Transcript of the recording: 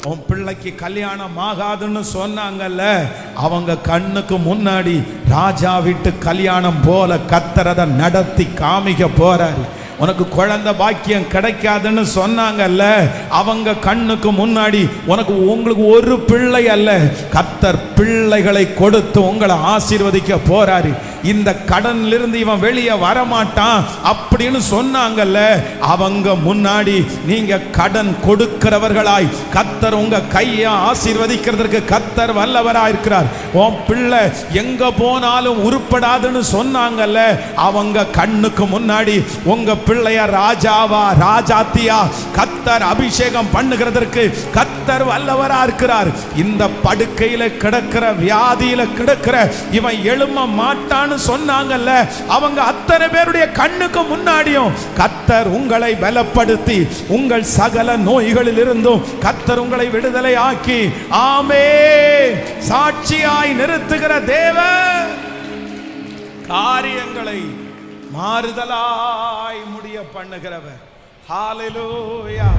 உன் பிள்ளைக்கு கல்யாணம் ஆகாதுன்னு சொன்னாங்கல்ல, அவங்க கண்ணுக்கு முன்னாடி ராஜா வீட்டு கல்யாணம் போல கர்த்தர் நடத்தி காமிக்க போறாரு. உனக்கு குழந்தை பாக்கியம் கிடைக்காதுன்னு சொன்னாங்கல்ல, அவங்க கண்ணுக்கு முன்னாடி உங்களுக்கு ஒரு பிள்ளை அல்ல, கர்த்தர் பிள்ளைகளை கொடுத்து உங்களை ஆசீர்வதிக்க போறாரு. இந்த கடன்ல இருந்து இவன் வெளியே வரமாட்டான் அப்படின்னு சொன்னாங்கல்ல, அவங்க முன்னாடி நீங்க கடன் கொடுக்கிறவர்களாய் கர்த்தர் உங்க கையை ஆசீர்வதிக்கிறதுக்கு கர்த்தர் வல்லவராய் இருக்கிறார். உன் பிள்ளை எங்க போனாலும் உருப்படாதுன்னு சொன்னாங்கல்ல, அவங்க கண்ணுக்கு முன்னாடி உங்க பிள்ளைய ராஜாவா ராஜாத்தியா கர்த்தர் அபிஷேகம் பண்ணுகிறதற்கு கர்த்தர் வல்லவரா இருக்கிறார். இந்த படுக்கையில கிடக்கிற வியாதியில கிடக்கிற இவன் எழும்ப மாட்டான்னு சொன்னாங்கல்ல, அவங்க அத்தனை பேருடைய கண்ணுக்கு முன்னாடியும் கர்த்தர் உங்களை பலப்படுத்தி உங்கள் சகல நோய்களில் இருந்தும் கர்த்தர் உங்களை விடுதலை ஆக்கி ஆமென் சாட்சியாய் நிறுத்துகிற தேவன் காரியங்களை மாறுதலாய் முடிய பண்ணுகிறவர். ஹல்லேலூயா.